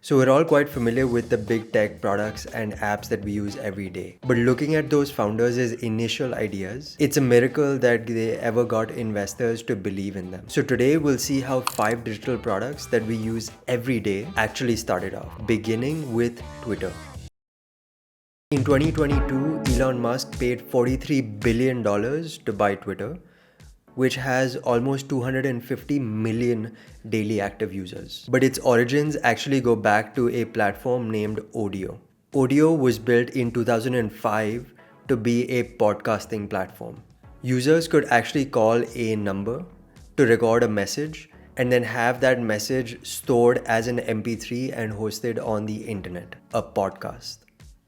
So we're all quite familiar with the big tech products and apps that we use every day. But looking at those founders' initial ideas, it's a miracle that they ever got investors to believe in them. So today we'll see how 5 digital products that we use every day actually started off, beginning with Twitter. In 2022, Elon Musk paid $43 billion to buy Twitter, which has almost 250 million daily active users. But its origins actually go back to a platform named Odeo. Odeo was built in 2005 to be a podcasting platform. Users could actually call a number to record a message and then have that message stored as an MP3 and hosted on the internet, a podcast.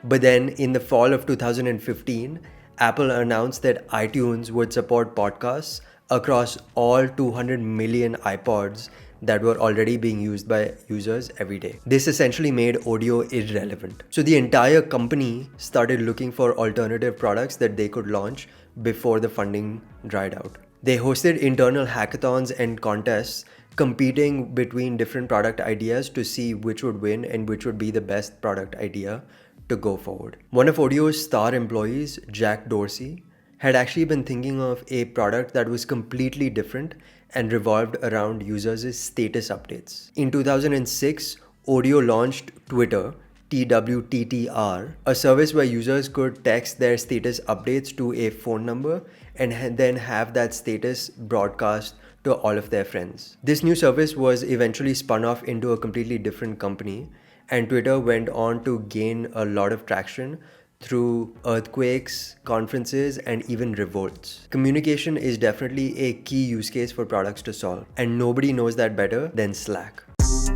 But then in the fall of 2015, Apple announced that iTunes would support podcasts across all 200 million iPods that were already being used by users every day. This essentially made audio irrelevant. So the entire company started looking for alternative products that they could launch before the funding dried out. They hosted internal hackathons and contests competing between different product ideas to see which would win and which would be the best product idea to go forward. One of Odeo's star employees, Jack Dorsey, had actually been thinking of a product that was completely different and revolved around users' status updates. In 2006, Odeo launched Twttr, TWTTR, a service where users could text their status updates to a phone number and then have that status broadcast to all of their friends. This new service was eventually spun off into a completely different company, and Twitter went on to gain a lot of traction through earthquakes, conferences, and even revolts. Communication is definitely a key use case for products to solve, and nobody knows that better than Slack.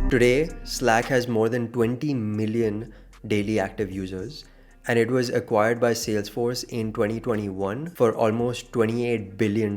Today, Slack has more than 20 million daily active users, and it was acquired by Salesforce in 2021 for almost $28 billion.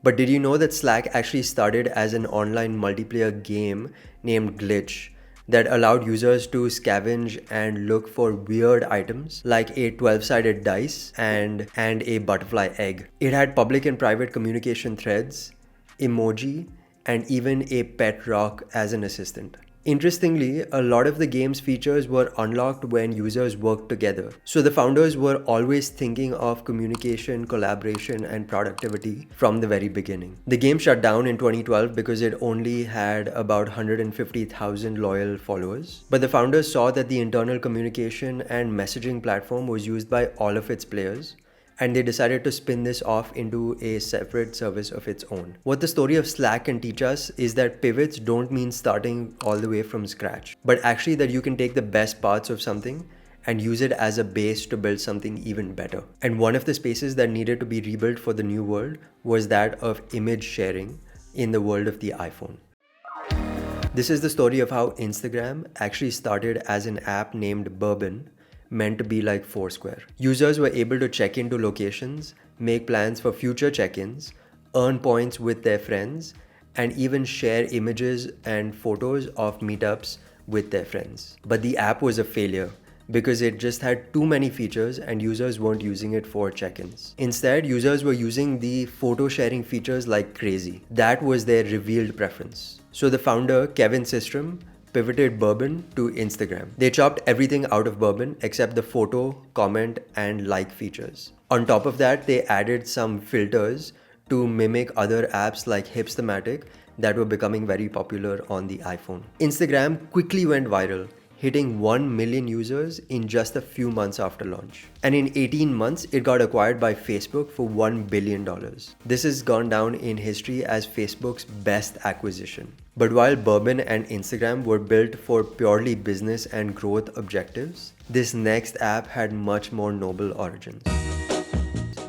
But did you know that Slack actually started as an online multiplayer game named Glitch that allowed users to scavenge and look for weird items like a 12-sided dice and a butterfly egg. It had public and private communication threads, emoji, and even a pet rock as an assistant. Interestingly, a lot of the game's features were unlocked when users worked together. So the founders were always thinking of communication, collaboration, and productivity from the very beginning. The game shut down in 2012 because it only had about 150,000 loyal followers. But the founders saw that the internal communication and messaging platform was used by all of its players, and they decided to spin this off into a separate service of its own. What the story of Slack can teach us is that pivots don't mean starting all the way from scratch, but actually that you can take the best parts of something and use it as a base to build something even better. And one of the spaces that needed to be rebuilt for the new world was that of image sharing in the world of the iPhone. This is the story of how Instagram actually started as an app named Burbn, meant to be like Foursquare. Users were able to check into locations, make plans for future check-ins, earn points with their friends, and even share images and photos of meetups with their friends. But the app was a failure because it just had too many features and users weren't using it for check-ins. Instead, users were using the photo sharing features like crazy. That was their revealed preference. So the founder, Kevin Systrom, pivoted Burbn to Instagram. They chopped everything out of Burbn except the photo, comment, and like features. On top of that, they added some filters to mimic other apps like Hipstamatic that were becoming very popular on the iPhone. Instagram quickly went viral, hitting 1 million users in just a few months after launch. And in 18 months, it got acquired by Facebook for $1 billion. This has gone down in history as Facebook's best acquisition. But while Burbn and Instagram were built for purely business and growth objectives, this next app had much more noble origins.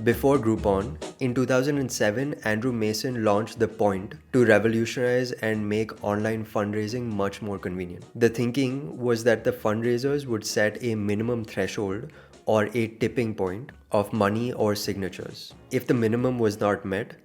Before Groupon, in 2007, Andrew Mason launched The Point to revolutionize and make online fundraising much more convenient. The thinking was that the fundraisers would set a minimum threshold or a tipping point of money or signatures. If the minimum was not met,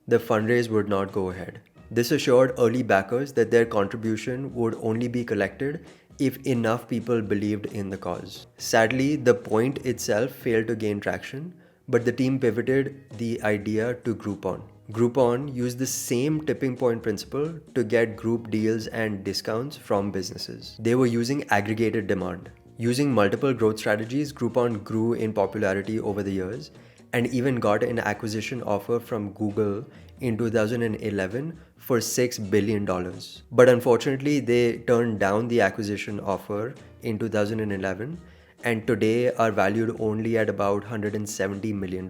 the fundraise would not go ahead. This assured early backers that their contribution would only be collected if enough people believed in the cause. Sadly, The Point itself failed to gain traction, but the team pivoted the idea to Groupon, Groupon used the same tipping point principle to get group deals and discounts from businesses. They were using aggregated demand. Using multiple growth strategies, Groupon grew in popularity over the years and even got an acquisition offer from Google in 2011 for $6 billion. But unfortunately, they turned down the acquisition offer in 2011 and today are valued only at about $170 million.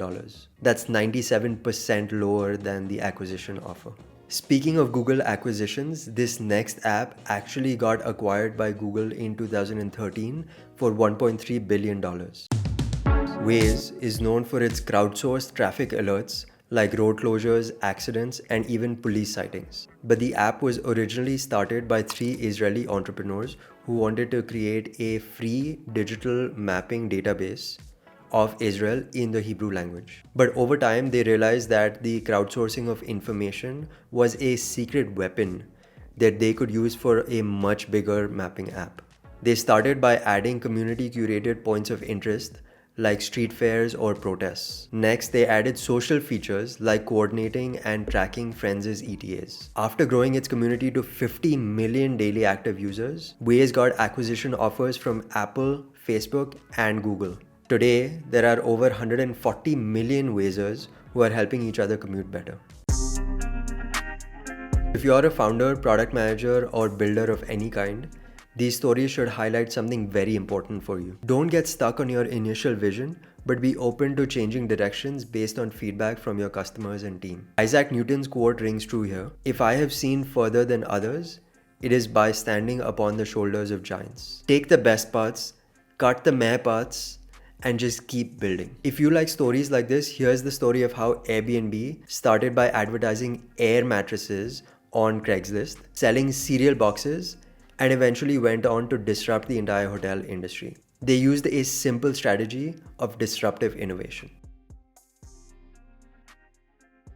That's 97% lower than the acquisition offer. Speaking of Google acquisitions, this next app actually got acquired by Google in 2013 for $1.3 billion. Waze is known for its crowdsourced traffic alerts like road closures, accidents, and even police sightings. But the app was originally started by 3 Israeli entrepreneurs who wanted to create a free digital mapping database of Israel in the Hebrew language. But over time, they realized that the crowdsourcing of information was a secret weapon that they could use for a much bigger mapping app. They started by adding community-curated points of interest like street fairs or protests. Next, they added social features like coordinating and tracking friends' ETAs. After growing its community to 50 million daily active users, Waze got acquisition offers from Apple, Facebook, and Google. Today, there are over 140 million Wazers who are helping each other commute better. If you're a founder, product manager, or builder of any kind, these stories should highlight something very important for you. Don't get stuck on your initial vision, but be open to changing directions based on feedback from your customers and team. Isaac Newton's quote rings true here. If I have seen further than others, it is by standing upon the shoulders of giants. Take the best parts, cut the meh parts, and just keep building. If you like stories like this, here's the story of how Airbnb started by advertising air mattresses on Craigslist, selling cereal boxes, and eventually went on to disrupt the entire hotel industry. They used a simple strategy of disruptive innovation.